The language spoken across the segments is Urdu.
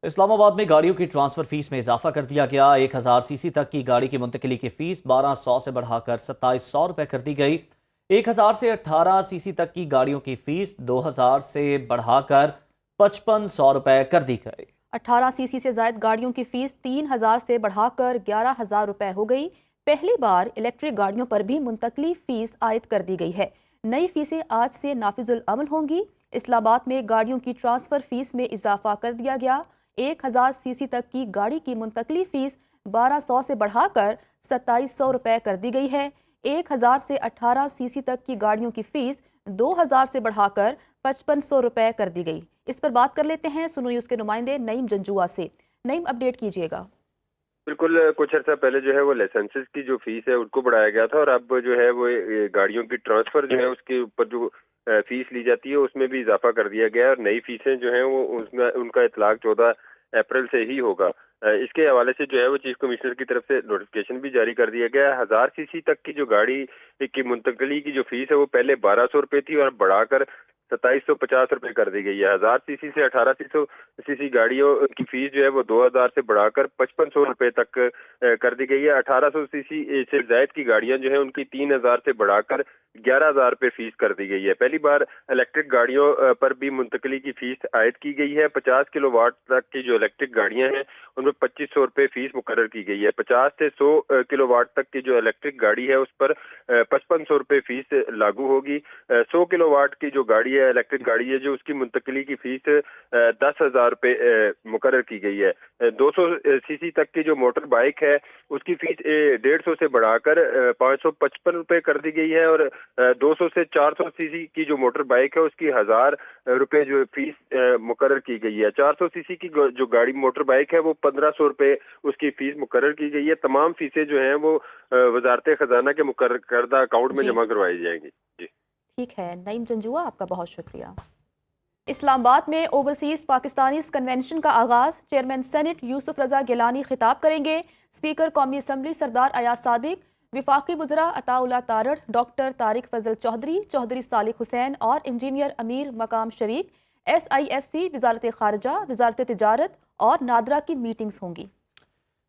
اسلام آباد میں گاڑیوں کی ٹرانسفر فیس میں اضافہ کر دیا گیا۔ 1000 cc تک کی گاڑی کی منتقلی کی فیس 1200 سے بڑھا کر 2700 روپے کر دی گئی۔ 1000 سے 18cc تک کی گاڑیوں کی فیس 2000 سے بڑھا کر 5500 روپے کر دی گئی۔ 18cc سے زائد گاڑیوں کی فیس 3000 سے بڑھا کر 11000 روپے ہو گئی۔ پہلی بار الیکٹرک گاڑیوں پر بھی منتقلی فیس عائد کر دی گئی ہے۔ نئی فیسیں آج سے نافذ العمل ہوں گی۔ اسلام آباد میں گاڑیوں کی ٹرانسفر فیس میں اضافہ کر دیا گیا۔ 1000cc تک کی گاڑی کی منتقلی فیس 1200 سے بڑھا کر 2700 روپے کر دی گئی ہے۔ 1000 سے 18cc تک کی گاڑیوں کی فیس 2000 سے بڑھا کر 5500 روپے کر دی گئی۔ اس پر بات کر لیتے ہیں سنو نیوز کے نمائندے نعیم جنجوعہ سے۔ نعیم، اپڈیٹ کیجیے گا۔ بالکل، کچھ عرصہ پہلے جو ہے وہ لائسنسز کی جو فیس ہے ان کو بڑھایا گیا تھا، اور اب جو ہے وہ گاڑیوں کی ٹرانسفر جو ہے اس کے اوپر جو فیس لی جاتی ہے اس میں بھی اضافہ کر دیا گیا ہے، اور نئی فیسیں جو ہیں وہ ان کا اطلاق 14 اپریل سے ہی ہوگا۔ اس کے حوالے سے جو ہے وہ چیف کمشنر کی طرف سے نوٹیفکیشن بھی جاری کر دیا گیا ہے۔ 1000cc تک کی جو گاڑی کی منتقلی کی جو فیس ہے وہ پہلے 1200 روپے تھی، اور بڑھا کر 2750 روپے کر دی گئی ہے۔ 1000cc سے 18cc گاڑیوں کی فیس جو ہے وہ 2000 سے بڑھا کر 5500 روپے تک کر دی گئی ہے۔ 1800cc سے زائد کی گاڑیاں جو ہیں ان کی 3000 سے بڑھا کر 11000 روپے فیس کر دی گئی ہے۔ پہلی بار الیکٹرک گاڑیوں پر بھی منتقلی کی فیس عائد کی گئی ہے۔ 50 کلو واٹ تک کی جو الیکٹرک گاڑیاں ہیں ان میں 2500 روپے فیس مقرر کی گئی ہے۔ 50 سے 100 کلو واٹ تک کی جو الیکٹرک گاڑی ہے اس پر 5500 روپے فیس لاگو ہوگی۔ 100 کلو واٹ کی جو گاڑی ہے، الیکٹرک گاڑی ہے، جو اس کی منتقلی کی فیس 10,000 روپے مقرر کی گئی ہے۔ 200cc تک کی جو موٹر بائک ہے اس کی فیس 150 سے بڑھا کر 555 روپے کر دی گئی ہے، اور 200 سے 400cc کی جو موٹر بائک ہے اس کی 1000 روپے جو فیس مقرر کی گئی ہے۔ 400cc کی جو گاڑی موٹر بائک ہے وہ 1500 روپے اس کی فیس مقرر کی گئی ہے۔ تمام فیسیں جو ہیں وہ وزارت خزانہ کے مقرر کردہ اکاؤنٹ میں جمع کروائی جائیں گی۔ جی ٹھیک ہے نعیم جنجوعہ، آپ کا بہت شکریہ۔ اسلام آباد میں اوورسیز پاکستانیز کنونشن کا آغاز۔ چیئرمین سینٹ یوسف رضا گیلانی خطاب کریں گے۔ اسپیکر قومی اسمبلی سردار ایاز صادق، وفاقی وزراء عطا اللہ تارڑ، ڈاکٹر طارق فضل چودھری، چودھری صالح حسین اور انجینئر امیر مقام شریک۔ SIFC، وزارت خارجہ، وزارت تجارت اور نادرا کی میٹنگز ہوں گی۔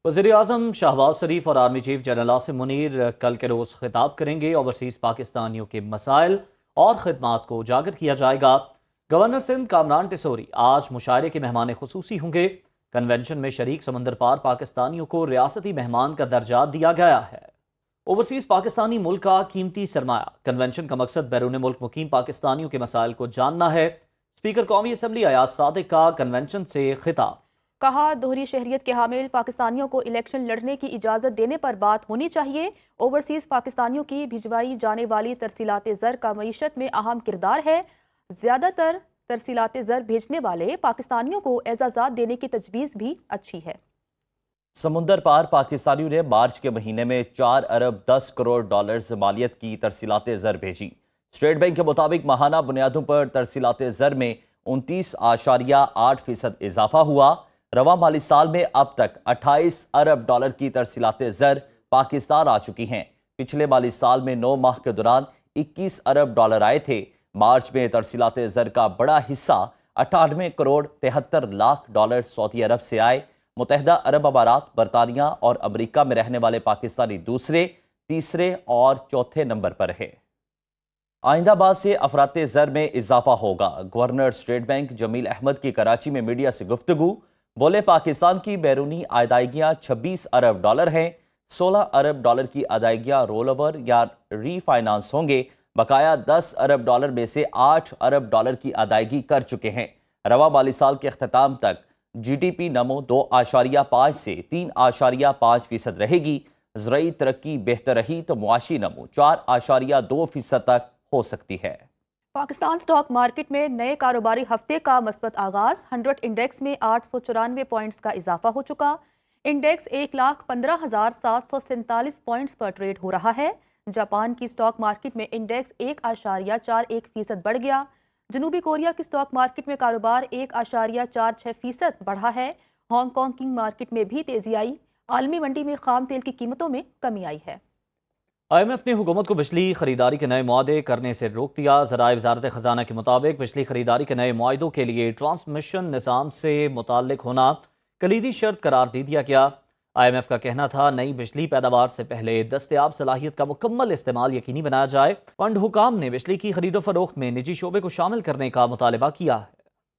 وزیر اعظم شہباز شریف اور army chief general Asim Munir کل کے روز خطاب کریں گے۔ اوورسیز پاکستانیوں کے مسائل اور خدمات کو اجاگر کیا جائے گا۔ گورنر سندھ کامران ٹیسوری آج مشاعرے کے مہمان خصوصی ہوں گے۔ کنونشن میں شریک سمندر پار پاکستانیوں کو ریاستی مہمان کا درجہ دیا گیا ہے۔ اوورسیز پاکستانی ملک کا قیمتی سرمایہ۔ کنونشن کا مقصد بیرون ملک مقیم پاکستانیوں کے مسائل کو جاننا ہے۔ اسپیکر قومی اسمبلی ایاز صادق کا کنونشن سے خطاب۔ کہا، دوہری شہریت کے حامل پاکستانیوں کو الیکشن لڑنے کی اجازت دینے پر بات ہونی چاہیے۔ اوورسیز پاکستانیوں کی بھجوائی جانے والی ترسیلات زر کا معیشت میں اہم کردار ہے۔ زیادہ تر ترسیلات زر بھیجنے والے پاکستانیوں کو اعزازات دینے کی تجویز بھی اچھی ہے۔ سمندر پار پاکستانیوں نے مارچ کے مہینے میں 4 ارب 10 کروڑ ڈالرز مالیت کی ترسیلات زر بھیجی۔ اسٹیٹ بینک کے مطابق ماہانہ بنیادوں پر ترسیلات زر میں 29.8% اضافہ ہوا۔ رواں مالی سال میں اب تک 28 ارب ڈالر کی ترسیلات زر پاکستان آ چکی ہیں۔ پچھلے مالی سال میں 9 ماہ کے دوران 21 ارب ڈالر آئے تھے۔ مارچ میں ترسیلات زر کا بڑا حصہ 98 کروڑ 73 لاکھ ڈالر سعودی عرب سے آئے۔ متحدہ عرب امارات، برطانیہ اور امریکہ میں رہنے والے پاکستانی دوسرے، تیسرے اور چوتھے نمبر پر ہے۔ آئندہ بعد سے افراط زر میں اضافہ ہوگا۔ گورنر اسٹیٹ بینک جمیل احمد کی کراچی میں میڈیا سے گفتگو، بولے پاکستان کی بیرونی ادائیگیاں 26 ارب ڈالر ہیں۔ 16 ارب ڈالر کی ادائیگیاں رول اوور یا ری فائنانس ہوں گے۔ بقایا 10 ارب ڈالر میں سے 8 ارب ڈالر کی ادائیگی کر چکے ہیں۔ رواں مالی سال کے اختتام تک جی ڈی پی نمو 2.5 سے 3.5% رہے گی۔ زرعی ترقی بہتر رہی تو معاشی نمو 4.2% تک ہو سکتی ہے۔ پاکستان سٹاک مارکیٹ میں نئے کاروباری ہفتے کا مثبت آغاز۔ 100 انڈیکس میں 894 پوائنٹس کا اضافہ ہو چکا۔ انڈیکس 1,15,747 پوائنٹس پر ٹریڈ ہو رہا ہے۔ جاپان کی سٹاک مارکیٹ میں انڈیکس 1.41% بڑھ گیا۔ جنوبی کوریا کی سٹاک مارکیٹ میں کاروبار 1.46% بڑھا ہے۔ ہانگ کانگ کی مارکیٹ میں بھی تیزی آئی۔ عالمی منڈی میں خام تیل کی قیمتوں میں کمی آئی ہے۔ IMF نے حکومت کو بجلی خریداری کے نئے معاہدے کرنے سے روک دیا۔ ذرائع وزارت خزانہ کے مطابق بجلی خریداری کے نئے معاہدوں کے لیے ٹرانسمیشن نظام سے متعلق ہونا کلیدی شرط قرار دے دیا گیا۔ IMF کا کہنا تھا نئی بجلی پیداوار سے پہلے دستیاب صلاحیت کا مکمل استعمال یقینی بنایا جائے۔ فنڈ حکام نے بجلی کی خرید و فروخت میں نجی شعبے کو شامل کرنے کا مطالبہ کیا ہے۔